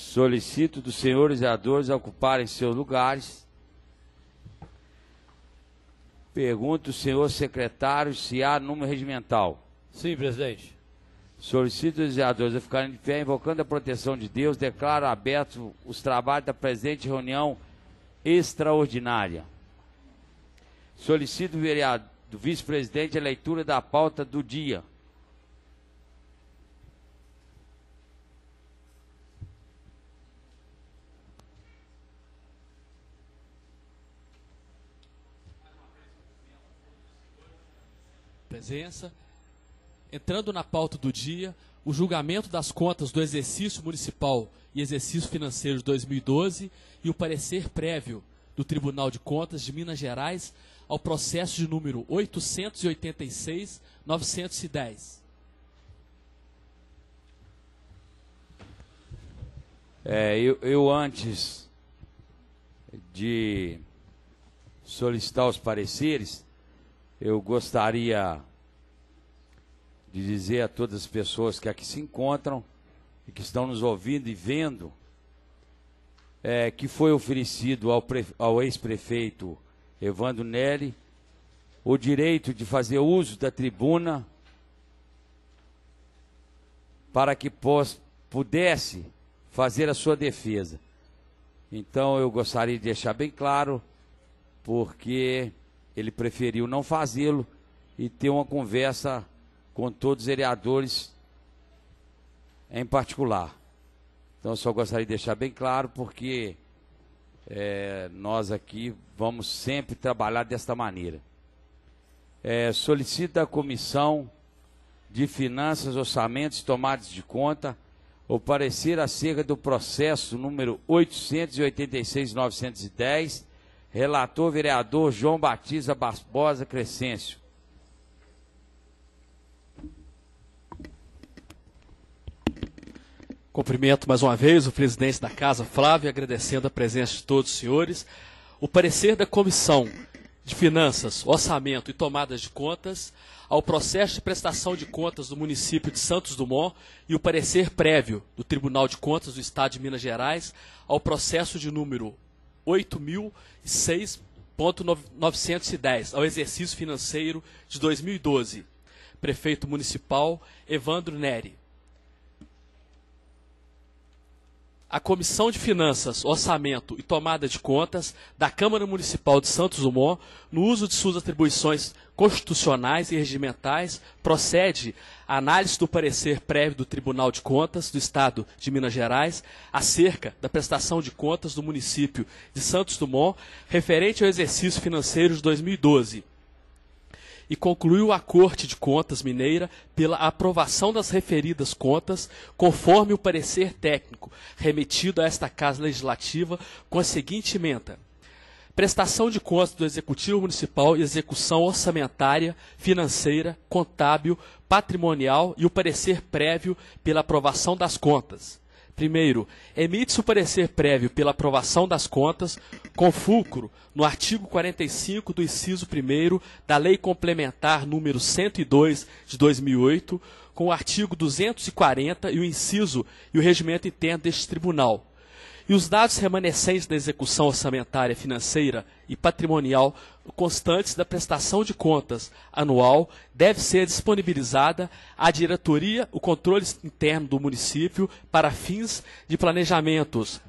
Solicito dos senhores vereadores a ocuparem seus lugares. Pergunto ao senhor secretário se há número regimental. Sim, presidente. Solicito os vereadores a ficarem de pé, invocando a proteção de Deus, declaro abertos os trabalhos da presente reunião extraordinária. Solicito do vice-presidente a leitura da pauta do dia. Presença. Entrando na pauta do dia, o julgamento das contas do exercício municipal e exercício financeiro de 2012 e o parecer prévio do Tribunal de Contas de Minas Gerais ao processo de número 886-910. Eu antes de solicitar os pareceres, eu gostaria de dizer a todas as pessoas que aqui se encontram e que estão nos ouvindo e vendo que foi oferecido ao ex-prefeito Evandro Nery o direito de fazer uso da tribuna para que pudesse fazer a sua defesa. Então eu gostaria de deixar bem claro, porque ele preferiu não fazê-lo e ter uma conversa com todos os vereadores em particular. Então eu só gostaria de deixar bem claro, porque nós aqui vamos sempre trabalhar desta maneira. Solicito à Comissão de Finanças, Orçamentos e Tomadas de Conta o parecer acerca do processo número 886-910, relator vereador João Batista Barbosa Crescêncio. Cumprimento mais uma vez o presidente da Casa, Flávio, agradecendo a presença de todos os senhores. O parecer da Comissão de Finanças, Orçamento e Tomadas de Contas ao processo de prestação de contas do município de Santos Dumont e o parecer prévio do Tribunal de Contas do Estado de Minas Gerais ao processo de número 8006.910, ao exercício financeiro de 2012. Prefeito Municipal Evandro Nery. A Comissão de Finanças, Orçamento e Tomada de Contas da Câmara Municipal de Santos Dumont, no uso de suas atribuições constitucionais e regimentais, procede à análise do parecer prévio do Tribunal de Contas do Estado de Minas Gerais acerca da prestação de contas do município de Santos Dumont referente ao exercício financeiro de 2012. E concluiu a Corte de Contas Mineira pela aprovação das referidas contas, conforme o parecer técnico remetido a esta Casa Legislativa com a seguinte emenda: prestação de contas do Executivo Municipal e execução orçamentária, financeira, contábil, patrimonial e o parecer prévio pela aprovação das contas. Primeiro, emite-se o parecer prévio pela aprovação das contas, com fulcro no artigo 45 do inciso 1º da Lei Complementar número 102 de 2008, com o artigo 240 e o inciso e o regimento interno deste tribunal. E os dados remanescentes da execução orçamentária, financeira e patrimonial constantes da prestação de contas anual deve ser disponibilizada à diretoria, o controle interno do município para fins de planejamentos,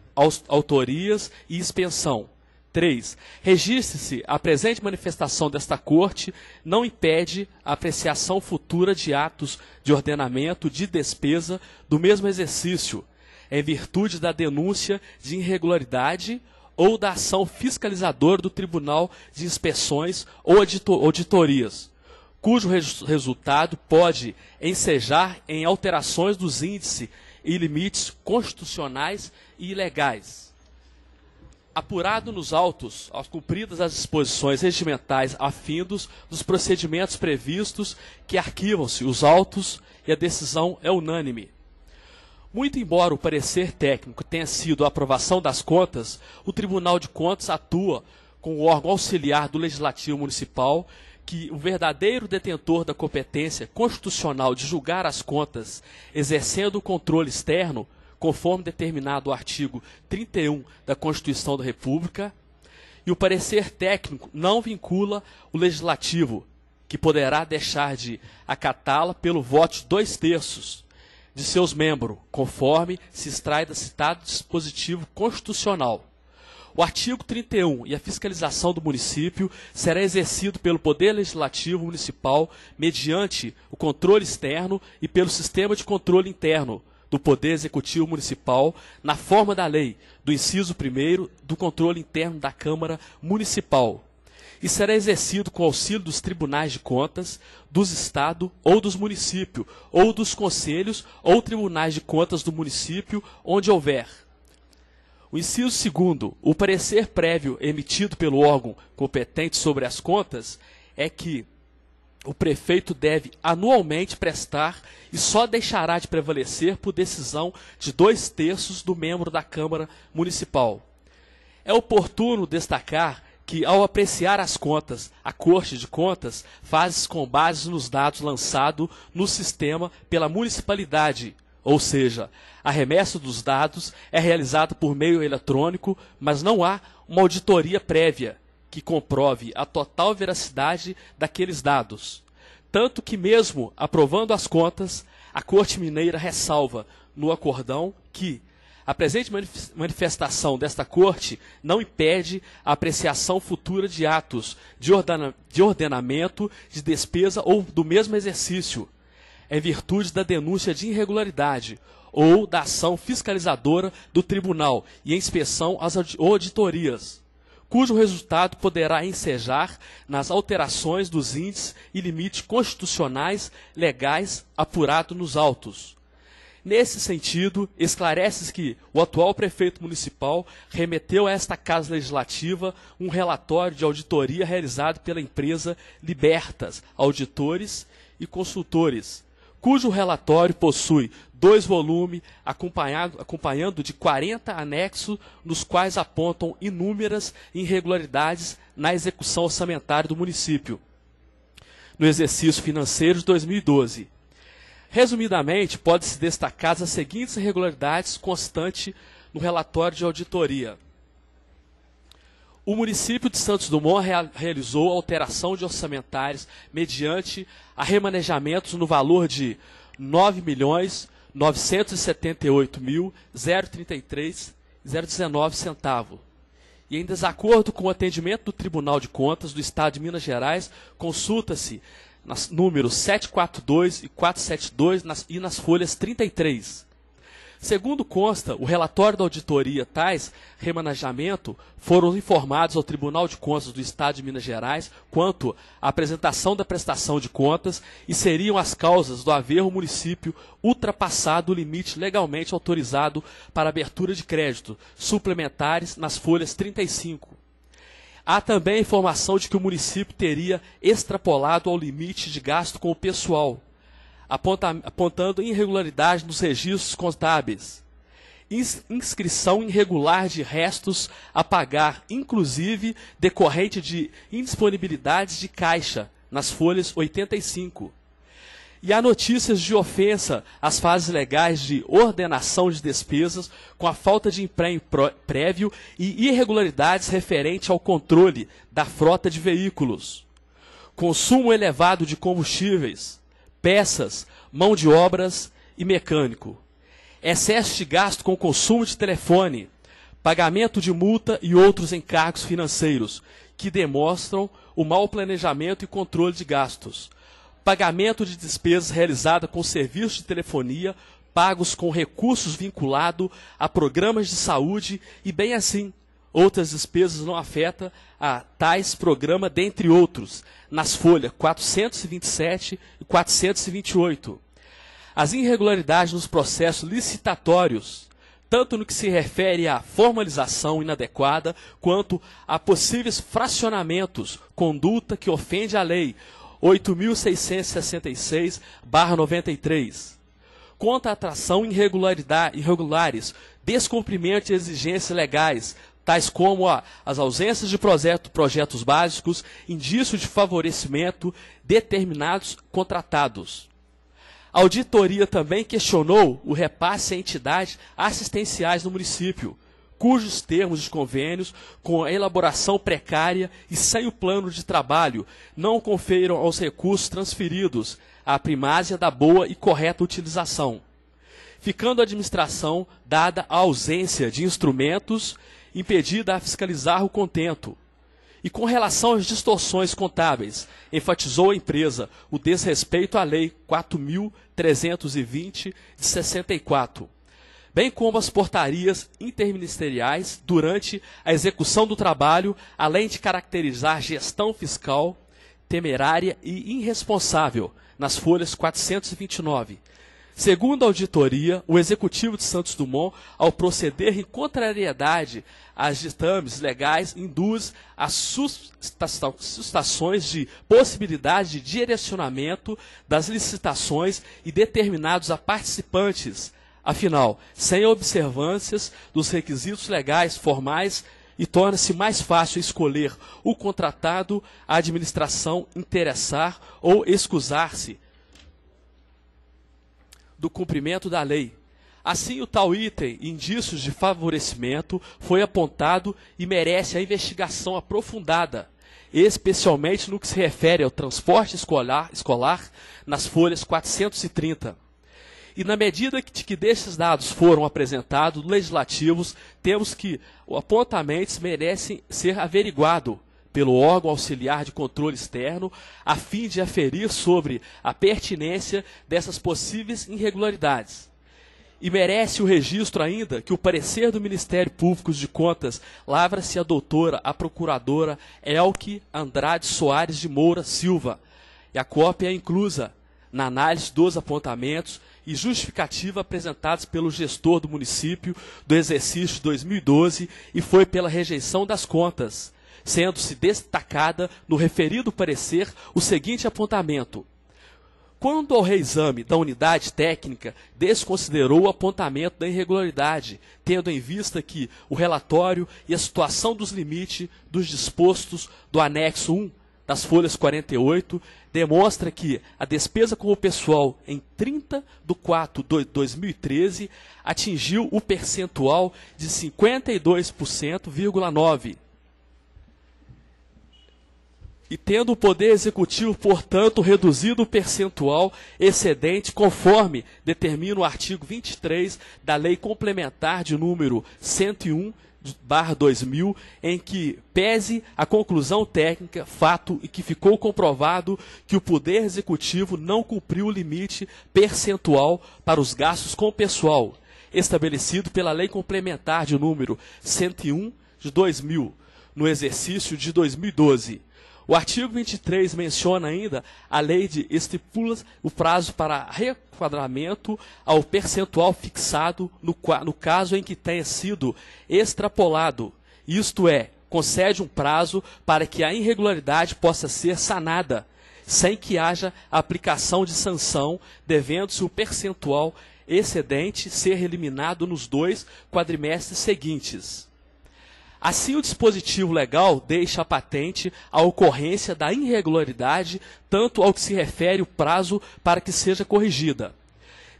autorias e expensão. 3. Registre-se a presente manifestação desta Corte não impede a apreciação futura de atos de ordenamento de despesa do mesmo exercício, em virtude da denúncia de irregularidade ou da ação fiscalizadora do Tribunal de Inspeções ou auditorias, cujo resultado pode ensejar em alterações dos índices e limites constitucionais e ilegais. Apurado nos autos, aos cumpridas as disposições regimentais afindos dos procedimentos previstos, que arquivam-se os autos e a decisão é unânime. Muito embora o parecer técnico tenha sido a aprovação das contas, o Tribunal de Contas atua com o órgão auxiliar do Legislativo Municipal, que o verdadeiro detentor da competência constitucional de julgar as contas, exercendo o controle externo, conforme determinado o artigo 31 da Constituição da República, e o parecer técnico não vincula o Legislativo, que poderá deixar de acatá-la pelo voto de 2/3 de seus membros, conforme se extrai da citado dispositivo constitucional. O artigo 31 e a fiscalização do município será exercido pelo Poder Legislativo Municipal mediante o controle externo e pelo sistema de controle interno do Poder Executivo Municipal, na forma da lei, do inciso 1º do controle interno da Câmara Municipal, e será exercido com auxílio dos tribunais de contas, dos Estados ou dos municípios, ou dos conselhos ou tribunais de contas do município, onde houver. O inciso 2º, o parecer prévio emitido pelo órgão competente sobre as contas, é que o prefeito deve anualmente prestar e só deixará de prevalecer por decisão de 2/3 do membro da Câmara Municipal. É oportuno destacar que, ao apreciar as contas, a Corte de Contas faz com base nos dados lançados no sistema pela municipalidade, ou seja, a remessa dos dados é realizada por meio eletrônico, mas não há uma auditoria prévia que comprove a total veracidade daqueles dados. Tanto que, mesmo aprovando as contas, a Corte Mineira ressalva no acordão que a presente manifestação desta Corte não impede a apreciação futura de atos de ordenamento, de despesa ou do mesmo exercício, em virtude da denúncia de irregularidade ou da ação fiscalizadora do tribunal e inspeção às auditorias, cujo resultado poderá ensejar nas alterações dos índices e limites constitucionais legais apurados nos autos. Nesse sentido, esclarece-se que o atual prefeito municipal remeteu a esta Casa Legislativa um relatório de auditoria realizado pela empresa Libertas Auditores e Consultores, cujo relatório possui 2 volumes, acompanhando de 40 anexos, nos quais apontam inúmeras irregularidades na execução orçamentária do município no exercício financeiro de 2012. Resumidamente, pode-se destacar as seguintes irregularidades constantes no relatório de auditoria. O município de Santos Dumont realizou alteração de orçamentários mediante arremanejamentos no valor de R$ 9.978.033,019. E em desacordo com o atendimento do Tribunal de Contas do Estado de Minas Gerais, consulta-se nas números 742 e 472 e nas folhas 33. Segundo consta, o relatório da auditoria, tais remanejamentos foram informados ao Tribunal de Contas do Estado de Minas Gerais quanto à apresentação da prestação de contas e seriam as causas do haver o município ultrapassado o limite legalmente autorizado para abertura de crédito suplementares nas folhas 35. Há também a informação de que o município teria extrapolado ao limite de gasto com o pessoal, apontando irregularidade nos registros contábeis, inscrição irregular de restos a pagar, inclusive decorrente de indisponibilidades de caixa, nas folhas 85. E há notícias de ofensa às fases legais de ordenação de despesas com a falta de empenho prévio e irregularidades referente ao controle da frota de veículos, consumo elevado de combustíveis, peças, mão de obras e mecânico, excesso de gasto com consumo de telefone, pagamento de multa e outros encargos financeiros que demonstram o mau planejamento e controle de gastos, pagamento de despesas realizadas com serviços de telefonia pagos com recursos vinculados a programas de saúde e bem assim outras despesas não afetam a tais programas, dentre outros, nas folhas 427 e 428. As irregularidades nos processos licitatórios, tanto no que se refere à formalização inadequada, quanto a possíveis fracionamentos, conduta que ofende a lei 8.666/93. Quanto à atração irregulares, descumprimento de exigências legais, tais como as ausências de projetos básicos, indício de favorecimento determinados contratados. A auditoria também questionou o repasse a entidades assistenciais no município, cujos termos de convênios, com a elaboração precária e sem o plano de trabalho, não conferam aos recursos transferidos a primácia da boa e correta utilização, ficando a administração dada a ausência de instrumentos, impedida a fiscalizar o contento. E com relação às distorções contábeis, enfatizou a empresa o desrespeito à Lei 4.320 de 64, bem como as portarias interministeriais durante a execução do trabalho, além de caracterizar gestão fiscal temerária e irresponsável, nas folhas 429. Segundo a auditoria, o Executivo de Santos Dumont, ao proceder em contrariedade às ditames legais, induz a sustações de possibilidade de direcionamento das licitações e determinados a participantes, afinal, sem observâncias dos requisitos legais formais, e torna-se mais fácil escolher o contratado, a administração interessar ou excusar-se do cumprimento da lei. Assim, o tal item, indícios de favorecimento, foi apontado e merece a investigação aprofundada, especialmente no que se refere ao transporte escolar nas folhas 430. E na medida que desses dados foram apresentados legislativos, temos que os apontamentos merecem ser averiguados pelo órgão auxiliar de controle externo, a fim de aferir sobre a pertinência dessas possíveis irregularidades. E merece o registro ainda que o parecer do Ministério Público de Contas lavra-se a procuradora Elke Andrade Soares de Moura Silva, e a cópia é inclusa na análise dos apontamentos e justificativa apresentados pelo gestor do município do exercício de 2012 e foi pela rejeição das contas, sendo-se destacada no referido parecer o seguinte apontamento. Quando ao reexame da unidade técnica, desconsiderou o apontamento da irregularidade, tendo em vista que o relatório e a situação dos limites dos dispostos do anexo 1 das folhas 48, demonstra que a despesa com o pessoal em 30/4/2013 atingiu o percentual de 52,9%. E tendo o Poder Executivo, portanto, reduzido o percentual excedente conforme determina o artigo 23 da Lei Complementar de número 101/2000, em que pese a conclusão técnica, fato e que ficou comprovado que o Poder Executivo não cumpriu o limite percentual para os gastos com pessoal, estabelecido pela Lei Complementar de número 101/2000, no exercício de 2012. O artigo 23 menciona ainda a lei de estipula o prazo para requadramento ao percentual fixado no caso em que tenha sido extrapolado, isto é, concede um prazo para que a irregularidade possa ser sanada, sem que haja aplicação de sanção, devendo-se o percentual excedente ser eliminado nos 2 quadrimestres seguintes. Assim, o dispositivo legal deixa patente a ocorrência da irregularidade, tanto ao que se refere o prazo para que seja corrigida.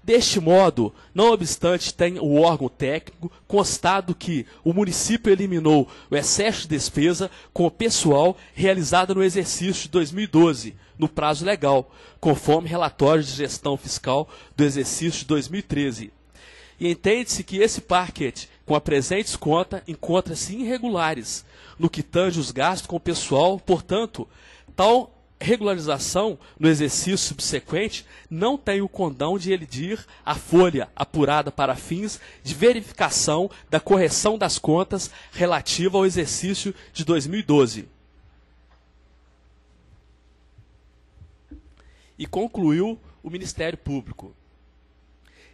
Deste modo, não obstante tenha o órgão técnico constado que o município eliminou o excesso de despesa com o pessoal realizado no exercício de 2012, no prazo legal, conforme relatório de gestão fiscal do exercício de 2013. E entende-se que esse parquet, com a presente conta, encontra-se irregulares no que tange os gastos com o pessoal, portanto, tal regularização no exercício subsequente não tem o condão de elidir a folha apurada para fins de verificação da correção das contas relativa ao exercício de 2012. E concluiu o Ministério Público.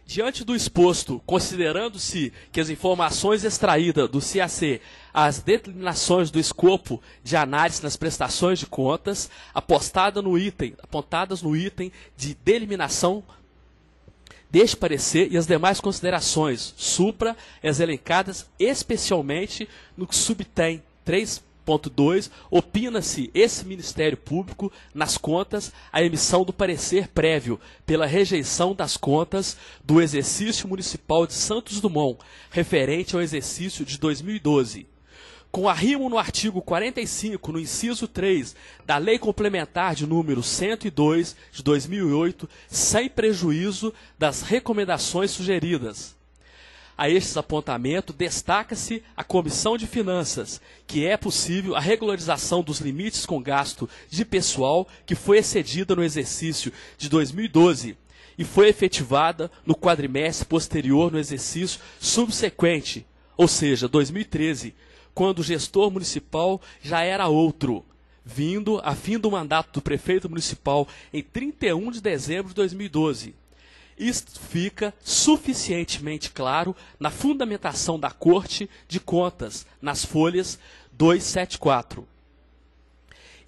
Diante do exposto, considerando-se que as informações extraídas do CAC, as determinações do escopo de análise nas prestações de contas, apontadas no item de delimitação deste parecer e as demais considerações supra, as elencadas especialmente no que subtém 3 Ponto 2. Opina-se esse Ministério Público nas contas a emissão do parecer prévio pela rejeição das contas do exercício municipal de Santos Dumont, referente ao exercício de 2012. Com arrimo no artigo 45, no inciso 3, da Lei Complementar de número 102, de 2008, sem prejuízo das recomendações sugeridas. A estes apontamentos, destaca-se a Comissão de Finanças, que é possível a regularização dos limites com gasto de pessoal que foi excedida no exercício de 2012 e foi efetivada no quadrimestre posterior no exercício subsequente, ou seja, 2013, quando o gestor municipal já era outro, vindo a fim do mandato do prefeito municipal em 31 de dezembro de 2012. Isto fica suficientemente claro na fundamentação da Corte de Contas, nas folhas 274.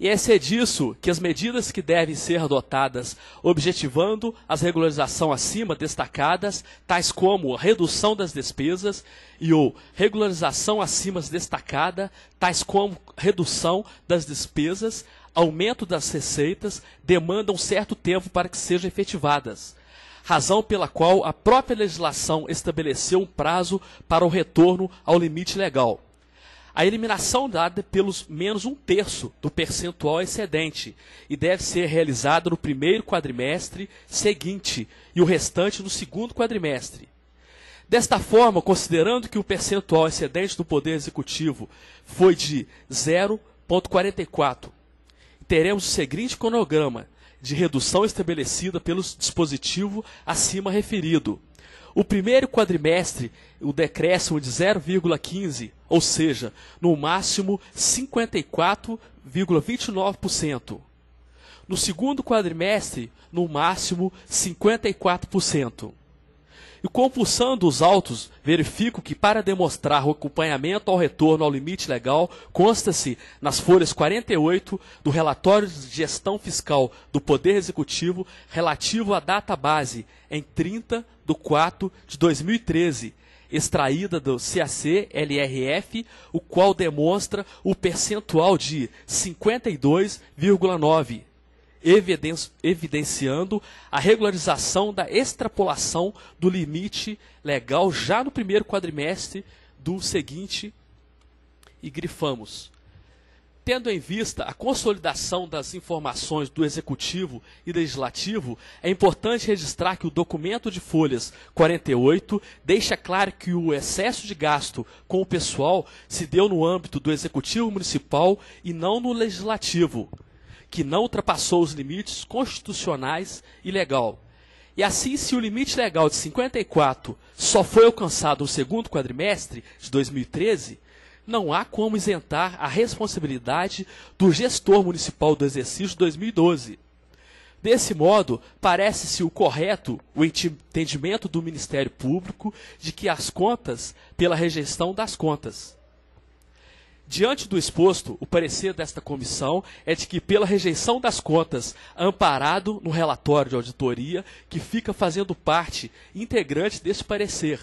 E é disso que as medidas que devem ser adotadas, objetivando as regularizações acima destacadas, tais como a redução das despesas e ou regularização acima destacada, tais como redução das despesas, aumento das receitas, demandam certo tempo para que sejam efetivadas. Razão pela qual a própria legislação estabeleceu um prazo para o retorno ao limite legal. A eliminação dada pelos menos 1/3 do percentual excedente e deve ser realizada no primeiro quadrimestre seguinte e o restante no segundo quadrimestre. Desta forma, considerando que o percentual excedente do Poder Executivo foi de 0,44, teremos o seguinte cronograma de redução estabelecida pelo dispositivo acima referido. O primeiro quadrimestre, o decréscimo de 0,15, ou seja, no máximo 54,29%. No segundo quadrimestre, no máximo 54%. E compulsando os autos, verifico que para demonstrar o acompanhamento ao retorno ao limite legal, consta-se nas folhas 48 do relatório de gestão fiscal do Poder Executivo relativo à data base em 30/4/2013, extraída do CAC-LRF, o qual demonstra o percentual de 52,9%. Evidenciando a regularização da extrapolação do limite legal já no primeiro quadrimestre do seguinte, e grifamos. Tendo em vista a consolidação das informações do Executivo e Legislativo, é importante registrar que o documento de folhas 48 deixa claro que o excesso de gasto com o pessoal se deu no âmbito do Executivo Municipal e não no Legislativo, que não ultrapassou os limites constitucionais e legal. E assim, se o limite legal de 54 só foi alcançado no segundo quadrimestre de 2013, não há como isentar a responsabilidade do gestor municipal do exercício de 2012. Desse modo, parece-se o correto o entendimento do Ministério Público de que as contas pela rejeição das contas. Diante do exposto, o parecer desta comissão é de que, pela rejeição das contas, amparado no relatório de auditoria, que fica fazendo parte integrante deste parecer,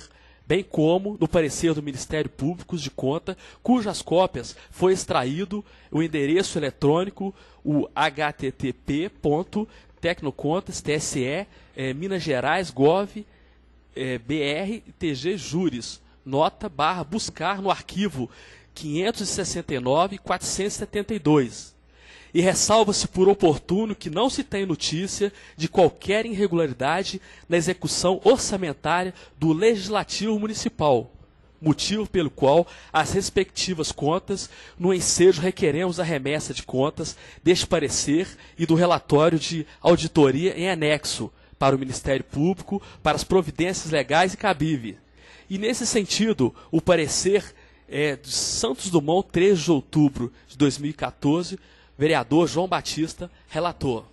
bem como no parecer do Ministério Público de Conta, cujas cópias foi extraído o endereço eletrônico, o http://tecnocontas.tse, Minas Gerais, gov, br, tg, juris, nota/buscar no arquivo 569.472, e ressalva-se por oportuno que não se tem notícia de qualquer irregularidade na execução orçamentária do Legislativo Municipal, motivo pelo qual as respectivas contas, no ensejo, requeremos a remessa de contas deste parecer e do relatório de auditoria em anexo para o Ministério Público para as providências legais e cabíveis. E, nesse sentido, o parecer de Santos Dumont, 3 de outubro de 2014, vereador João Batista, relator.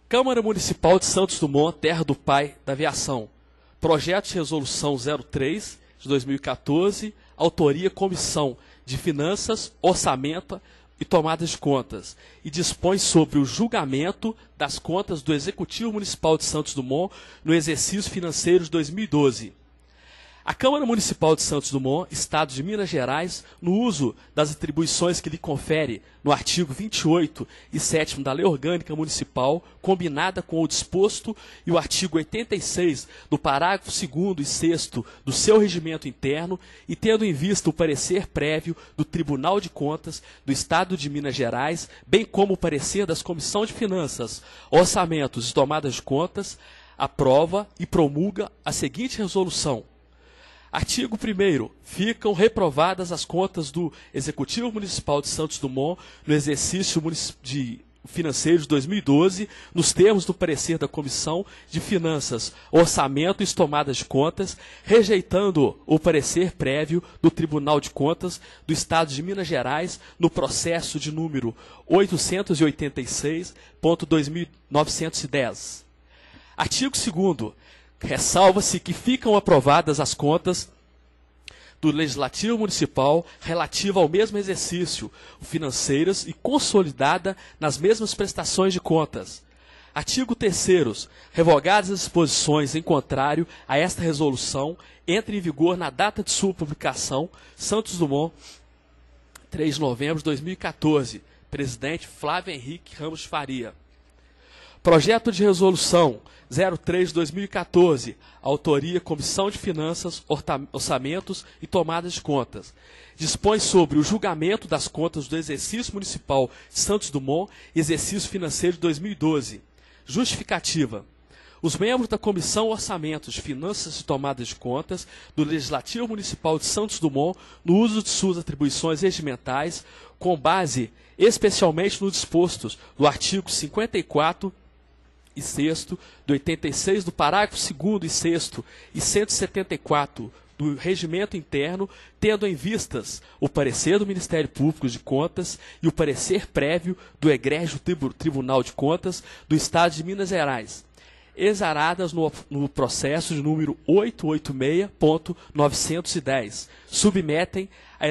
Câmara Municipal de Santos Dumont, terra do pai da aviação. Projeto de resolução 03 de 2014, autoria Comissão de Finanças, Orçamento e Tomada de Contas, e dispõe sobre o julgamento das contas do Executivo Municipal de Santos Dumont no exercício financeiro de 2012. A Câmara Municipal de Santos Dumont, Estado de Minas Gerais, no uso das atribuições que lhe confere no artigo 28 e 7º da Lei Orgânica Municipal, combinada com o disposto e o artigo 86 do parágrafo 2º e 6º do seu regimento interno, e tendo em vista o parecer prévio do Tribunal de Contas do Estado de Minas Gerais, bem como o parecer das Comissões de Finanças, Orçamentos e Tomadas de Contas, aprova e promulga a seguinte resolução. Artigo 1º. Ficam reprovadas as contas do Executivo Municipal de Santos Dumont no exercício financeiro de 2012, nos termos do parecer da Comissão de Finanças, Orçamento e Tomadas de Contas, rejeitando o parecer prévio do Tribunal de Contas do Estado de Minas Gerais no processo de número 886.2910. Artigo 2º. Ressalva-se que ficam aprovadas as contas do Legislativo Municipal relativa ao mesmo exercício, financeiras e consolidada nas mesmas prestações de contas. Artigo 3º. Revogadas as disposições em contrário a esta resolução, entre em vigor na data de sua publicação, Santos Dumont, 3 de novembro de 2014. Presidente Flávio Henrique Ramos de Faria. Projeto de Resolução 03/2014, autoria Comissão de Finanças, Orçamentos e Tomadas de Contas. Dispõe sobre o julgamento das contas do exercício municipal de Santos Dumont e exercício financeiro de 2012. Justificativa. Os membros da Comissão Orçamentos, Finanças e Tomadas de Contas do Legislativo Municipal de Santos Dumont, no uso de suas atribuições regimentais, com base especialmente nos dispostos do artigo 54 e 6º, do 86 do parágrafo 2º e 6º e 174 do regimento interno, tendo em vistas o parecer do Ministério Público de Contas e o parecer prévio do egrégio Tribunal de Contas do Estado de Minas Gerais, exaradas no processo de número 886.910, submetem a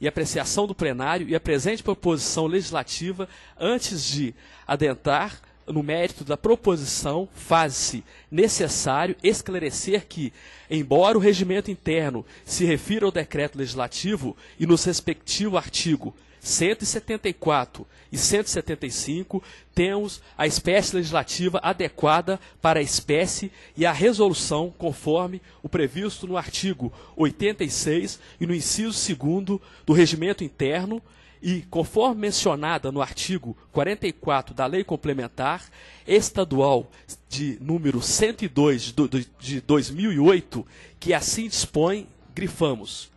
e apreciação do plenário e a presente proposição legislativa. Antes de adentrar no mérito da proposição, faz-se necessário esclarecer que, embora o regimento interno se refira ao decreto legislativo e nos respectivo artigo 174 e 175, temos a espécie legislativa adequada para a espécie e a resolução conforme o previsto no artigo 86 e no inciso 2º do regimento interno, e, conforme mencionada no artigo 44 da Lei Complementar Estadual de número 102 de 2008, que assim dispõe, grifamos.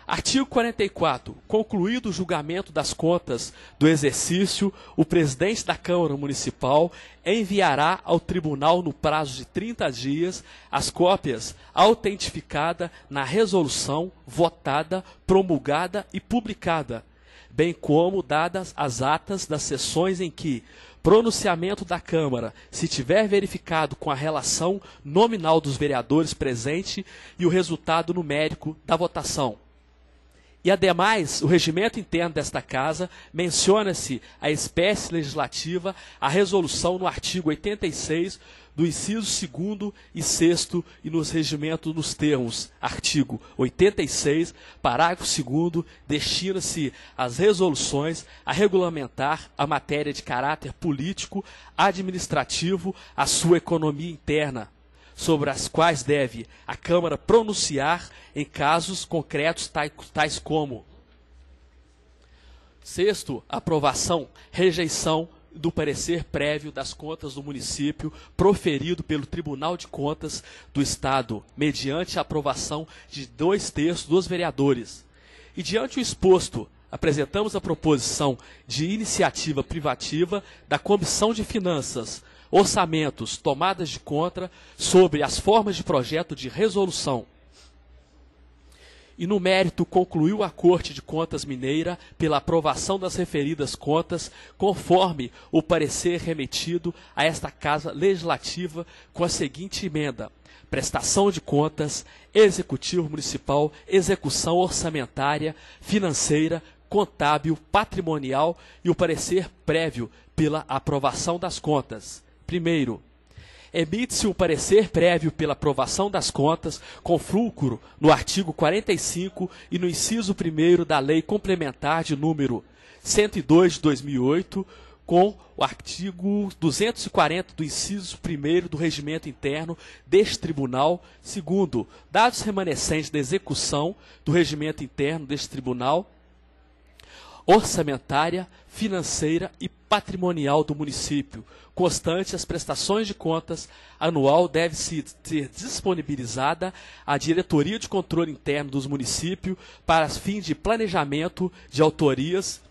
Artigo 44. Concluído o julgamento das contas do exercício, o presidente da Câmara Municipal enviará ao tribunal, no prazo de 30 dias, as cópias autentificadas na resolução votada, promulgada e publicada, bem como dadas as atas das sessões em que pronunciamento da Câmara, se tiver verificado com a relação nominal dos vereadores presente e o resultado numérico da votação. E, ademais, o regimento interno desta Casa menciona-se a espécie legislativa, a resolução no artigo 86 do inciso 2º e 6º e nos regimentos nos termos artigo 86, parágrafo 2º, destina-se as resoluções a regulamentar a matéria de caráter político, administrativo, a sua economia interna, sobre as quais deve a Câmara pronunciar em casos concretos tais como: sexto, aprovação, rejeição do parecer prévio das contas do município proferido pelo Tribunal de Contas do Estado, mediante a aprovação de 2/3 dos vereadores. E, diante o exposto, apresentamos a proposição de iniciativa privativa da Comissão de Finanças, Orçamentos, Tomadas de Conta, sobre as formas de projeto de resolução. E, no mérito, concluiu a Corte de Contas Mineira pela aprovação das referidas contas, conforme o parecer remetido a esta Casa Legislativa, com a seguinte emenda: prestação de contas, Executivo Municipal, execução orçamentária, financeira, contábil, patrimonial e o parecer prévio pela aprovação das contas. Primeiro, Emite-se um parecer prévio pela aprovação das contas, com fulcro no artigo 45 e no inciso 1º da Lei Complementar de número 102 de 2008, com o artigo 240 do inciso 1º do Regimento Interno deste Tribunal, segundo, dados remanescentes da execução do Regimento Interno deste Tribunal, orçamentária, financeira e patrimonial do município, constante as prestações de contas anual deve ser disponibilizada à Diretoria de Controle Interno dos municípios para fins de planejamento de autorias,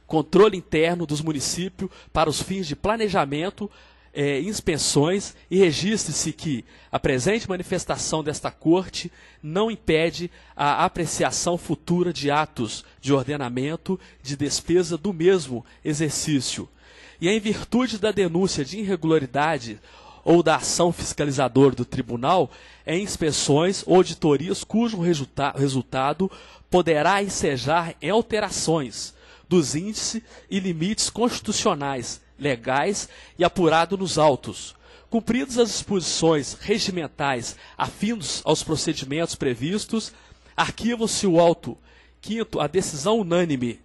controle interno dos municípios para os fins de planejamento, inspeções, e registre-se que a presente manifestação desta Corte não impede a apreciação futura de atos de ordenamento de despesa do mesmo exercício. E em virtude da denúncia de irregularidade ou da ação fiscalizadora do Tribunal, em inspeções ou auditorias cujo resultado poderá ensejar em alterações dos índices e limites constitucionais, legais e apurado nos autos. Cumpridas as disposições regimentais afinos aos procedimentos previstos, arquiva-se o auto. Quinto, a decisão unânime.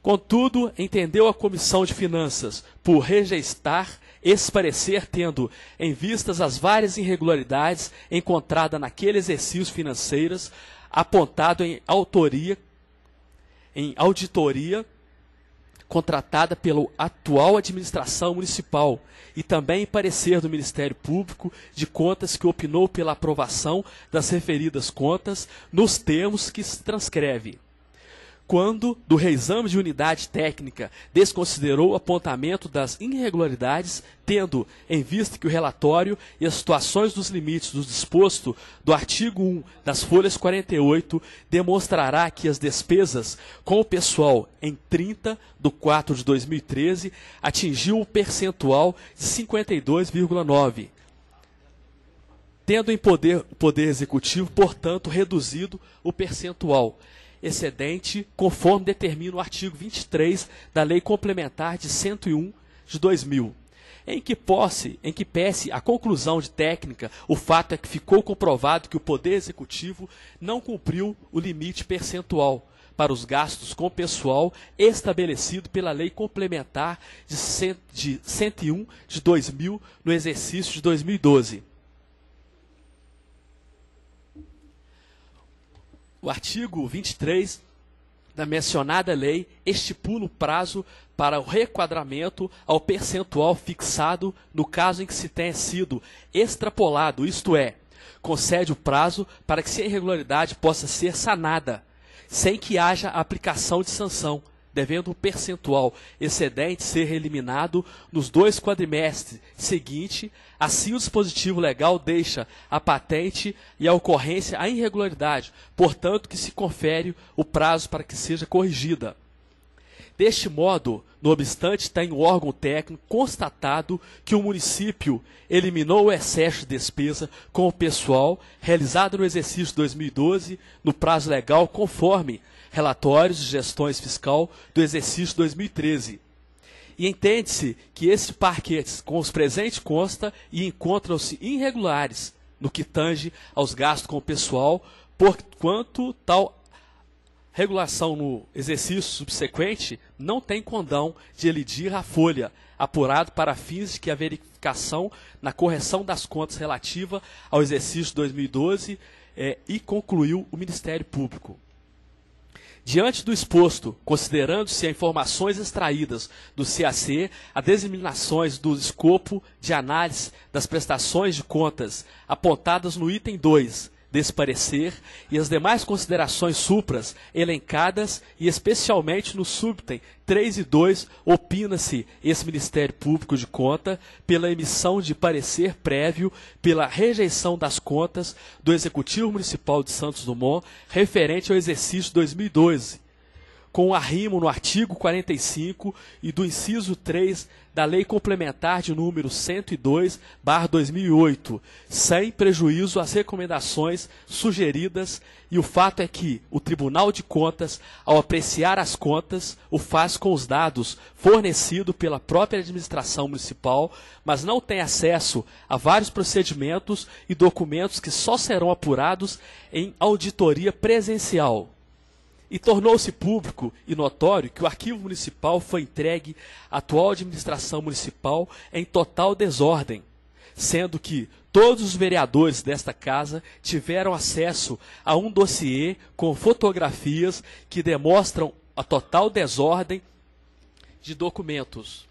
Contudo, entendeu a Comissão de Finanças por rejeitar esse parecer, tendo em vistas as várias irregularidades encontradas naquele exercício financeiros, apontado em auditoria contratada pela atual administração municipal, e também em parecer do Ministério Público de Contas, que opinou pela aprovação das referidas contas nos termos que se transcreve. Quando, do reexame de unidade técnica, desconsiderou o apontamento das irregularidades, tendo em vista que o relatório e as situações dos limites do disposto do artigo 1 das folhas 48 demonstrará que as despesas com o pessoal em 30/4 de 2013 atingiu o percentual de 52,9%, tendo em o Poder Executivo, portanto, reduzido o percentual excedente, conforme determina o artigo 23 da Lei Complementar de 101 de 2000. Em que pese a conclusão de técnica, o fato é que ficou comprovado que o Poder Executivo não cumpriu o limite percentual para os gastos com pessoal estabelecido pela Lei Complementar de 101 de 2000 no exercício de 2012. O artigo 23 da mencionada lei estipula o prazo para o requadramento ao percentual fixado no caso em que se tenha sido extrapolado, isto é, concede o prazo para que a irregularidade possa ser sanada, sem que haja aplicação de sanção, devendo o percentual excedente ser eliminado nos 2 quadrimestres seguintes. Assim, o dispositivo legal deixa a patente e a ocorrência a irregularidade, portanto que se confere o prazo para que seja corrigida. Deste modo, não obstante, está em um órgão técnico constatado que o município eliminou o excesso de despesa com o pessoal realizado no exercício de 2012 no prazo legal, conforme relatórios de gestões fiscal do exercício 2013. E entende-se que esses parquetes com os presentes consta e encontram-se irregulares no que tange aos gastos com o pessoal, porquanto tal regulação no exercício subsequente não tem condão de elidir a folha, apurado para fins de que a verificação na correção das contas relativa ao exercício 2012 e concluiu o Ministério Público. Diante do exposto, considerando-se as informações extraídas do CAC, as determinações do escopo de análise das prestações de contas apontadas no item 2 desse parecer e as demais considerações supras elencadas, e especialmente no subitem 3 e 2, opina-se esse Ministério Público de Conta pela emissão de parecer prévio pela rejeição das contas do Executivo Municipal de Santos Dumont referente ao exercício 2012, com o arrimo no artigo 45 e do inciso 3 da Lei Complementar de número 102/2008, sem prejuízo às recomendações sugeridas, e o fato é que o Tribunal de Contas, ao apreciar as contas, o faz com os dados fornecidos pela própria administração municipal, mas não tem acesso a vários procedimentos e documentos que só serão apurados em auditoria presencial. E tornou-se público e notório que o arquivo municipal foi entregue à atual administração municipal em total desordem, sendo que todos os vereadores desta casa tiveram acesso a um dossiê com fotografias que demonstram a total desordem de documentos.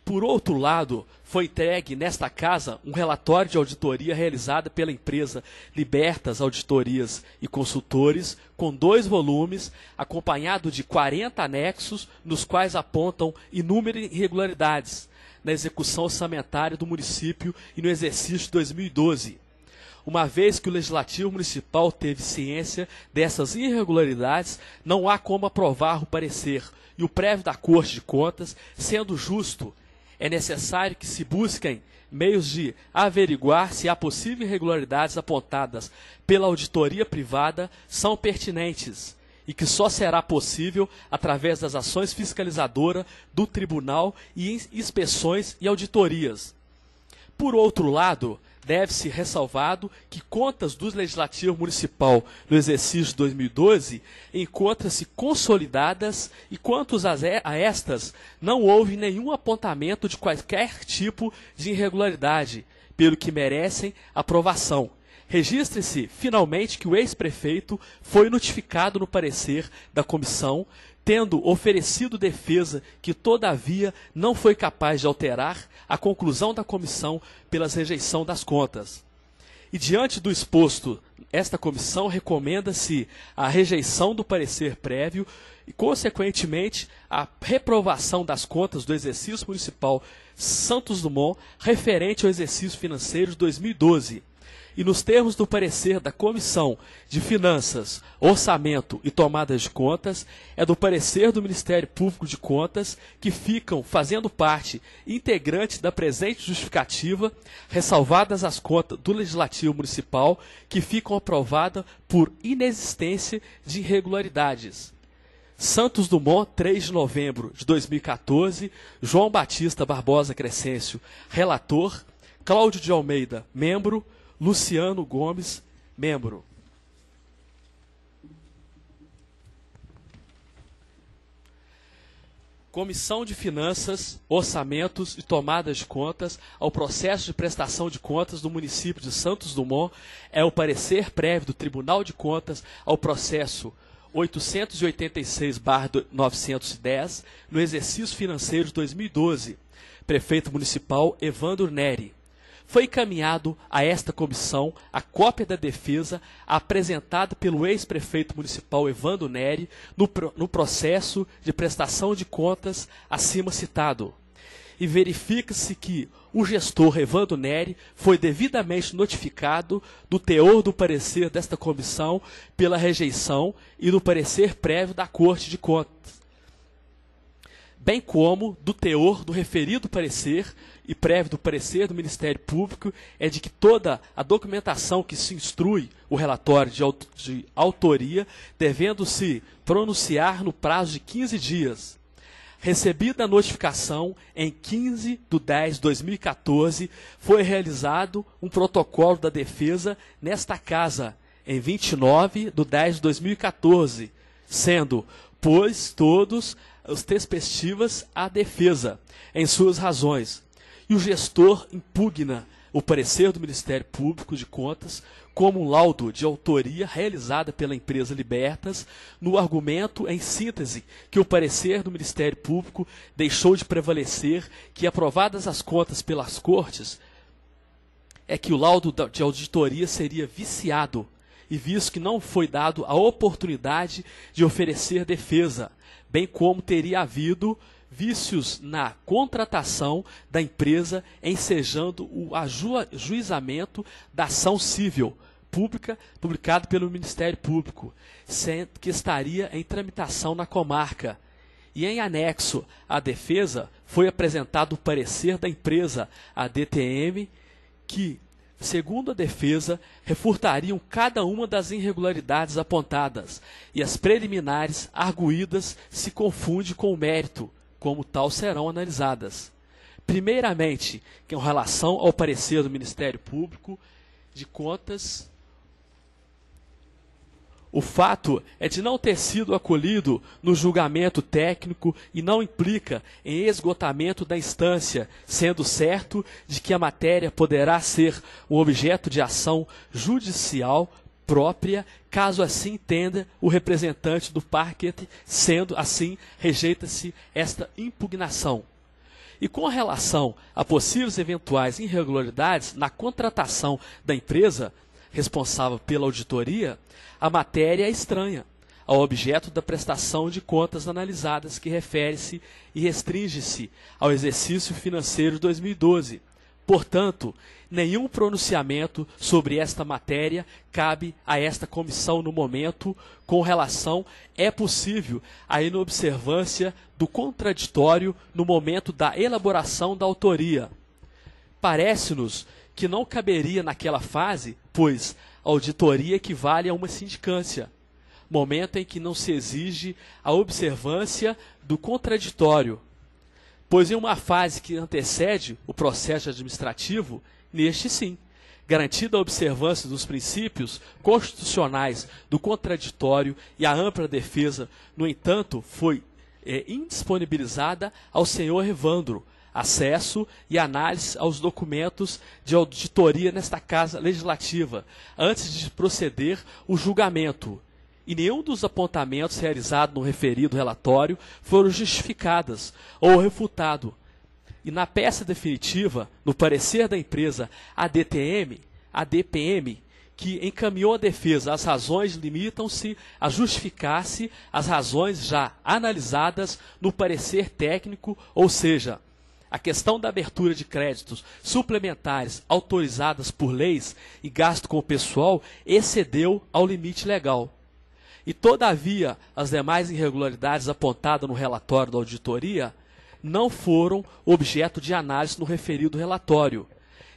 Por outro lado, foi entregue nesta casa um relatório de auditoria realizada pela empresa Libertas Auditorias e Consultores, com 2 volumes, acompanhado de 40 anexos, nos quais apontam inúmeras irregularidades na execução orçamentária do município e no exercício de 2012. Uma vez que o Legislativo Municipal teve ciência dessas irregularidades, não há como aprovar o parecer e o prévio da Corte de Contas, sendo justo, é necessário que se busquem meios de averiguar se há possíveis irregularidades apontadas pela auditoria privada são pertinentes e que só será possível através das ações fiscalizadoras do tribunal e inspeções e auditorias. Por outro lado, deve-se ressalvado que contas do Legislativo Municipal no exercício de 2012 encontram-se consolidadas e quanto a estas não houve nenhum apontamento de qualquer tipo de irregularidade, pelo que merecem aprovação. Registre-se, finalmente, que o ex-prefeito foi notificado no parecer da comissão, tendo oferecido defesa que, todavia, não foi capaz de alterar a conclusão da comissão pela rejeição das contas. E, diante do exposto, esta comissão recomenda-se a rejeição do parecer prévio e, consequentemente, a reprovação das contas do exercício municipal Santos Dumont referente ao exercício financeiro de 2012. E nos termos do parecer da Comissão de Finanças, Orçamento e Tomada de Contas, é do parecer do Ministério Público de Contas que ficam fazendo parte integrante da presente justificativa, ressalvadas as contas do Legislativo Municipal, que ficam aprovadas por inexistência de irregularidades. Santos Dumont, 3 de novembro de 2014, João Batista Barbosa Crescêncio, relator, Cláudio de Almeida, membro, Luciano Gomes, membro. Comissão de Finanças, Orçamentos e Tomadas de Contas ao processo de prestação de contas do município de Santos Dumont é o parecer prévio do Tribunal de Contas ao processo 886/910 no exercício financeiro de 2012. Prefeito Municipal Evandro Neri. Foi encaminhado a esta comissão a cópia da defesa apresentada pelo ex-prefeito municipal Evandro Neri no processo de prestação de contas acima citado. E verifica-se que o gestor Evandro Neri foi devidamente notificado do teor do parecer desta comissão pela rejeição e do parecer prévio da Corte de Contas, bem como do teor do referido parecer e prévio do parecer do Ministério Público, é de que toda a documentação que se instrui o relatório de autoria, devendo-se pronunciar no prazo de 15 dias. Recebida a notificação, em 15/10/2014, foi realizado um protocolo da defesa nesta casa, em 29/10/2014, sendo, pois, todos os respectivas à defesa, em suas razões. E o gestor impugna o parecer do Ministério Público de Contas como um laudo de autoria realizada pela empresa Libertas, no argumento, em síntese, que o parecer do Ministério Público deixou de prevalecer, que, aprovadas as contas pelas Cortes, é que o laudo de auditoria seria viciado, e visto que não foi dado a oportunidade de oferecer defesa, bem como teria havido vícios na contratação da empresa, ensejando o ajuizamento da ação civil, pública publicado pelo Ministério Público, sendo que estaria em tramitação na comarca. E em anexo à defesa foi apresentado o parecer da empresa, a DTM, que, segundo a defesa, refutariam cada uma das irregularidades apontadas, e as preliminares arguídas se confundem com o mérito, como tal serão analisadas. Primeiramente, com relação ao parecer do Ministério Público de Contas, o fato é de não ter sido acolhido no julgamento técnico e não implica em esgotamento da instância, sendo certo de que a matéria poderá ser um objeto de ação judicial própria, caso assim entenda o representante do parquet, sendo assim, rejeita-se esta impugnação. E com relação a possíveis eventuais irregularidades na contratação da empresa responsável pela auditoria, a matéria é estranha ao objeto da prestação de contas analisadas, que refere-se e restringe-se ao exercício financeiro de 2012. Portanto, nenhum pronunciamento sobre esta matéria cabe a esta comissão no momento. Com relação, é possível a inobservância do contraditório no momento da elaboração da autoria. Parece-nos que não caberia naquela fase, pois a auditoria equivale a uma sindicância, momento em que não se exige a observância do contraditório, pois em uma fase que antecede o processo administrativo, neste sim, garantida a observância dos princípios constitucionais do contraditório e a ampla defesa, no entanto, foi indisponibilizada ao senhor Evandro acesso e análise aos documentos de auditoria nesta Casa Legislativa, antes de proceder o julgamento. E nenhum dos apontamentos realizados no referido relatório foram justificados ou refutados. E na peça definitiva, no parecer da empresa ADPM, que encaminhou a defesa, as razões limitam-se a justificar-se as razões já analisadas no parecer técnico, ou seja, a questão da abertura de créditos suplementares autorizadas por leis e gasto com o pessoal excedeu ao limite legal. E, todavia, as demais irregularidades apontadas no relatório da auditoria não foram objeto de análise no referido relatório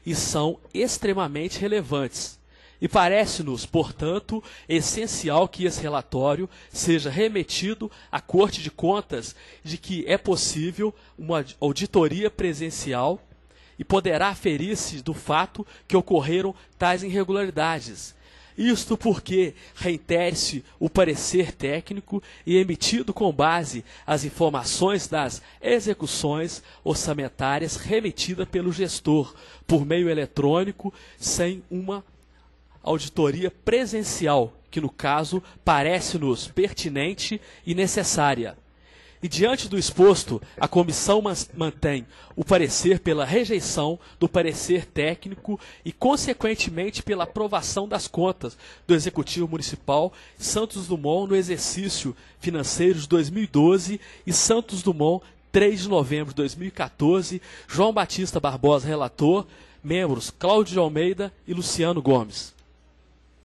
e são extremamente relevantes. E parece-nos, portanto, essencial que esse relatório seja remetido à Corte de Contas, de que é possível uma auditoria presencial e poderá aferir-se do fato que ocorreram tais irregularidades. Isto porque reitere-se o parecer técnico e emitido com base as informações das execuções orçamentárias remetidas pelo gestor por meio eletrônico, sem uma auditoria presencial, que no caso parece-nos pertinente e necessária. E diante do exposto, a comissão mantém o parecer pela rejeição do parecer técnico e, consequentemente, pela aprovação das contas do Executivo Municipal Santos Dumont no exercício financeiro de 2012 e Santos Dumont, 3 de novembro de 2014, João Batista Barbosa, relator, membros Cláudio de Almeida e Luciano Gomes.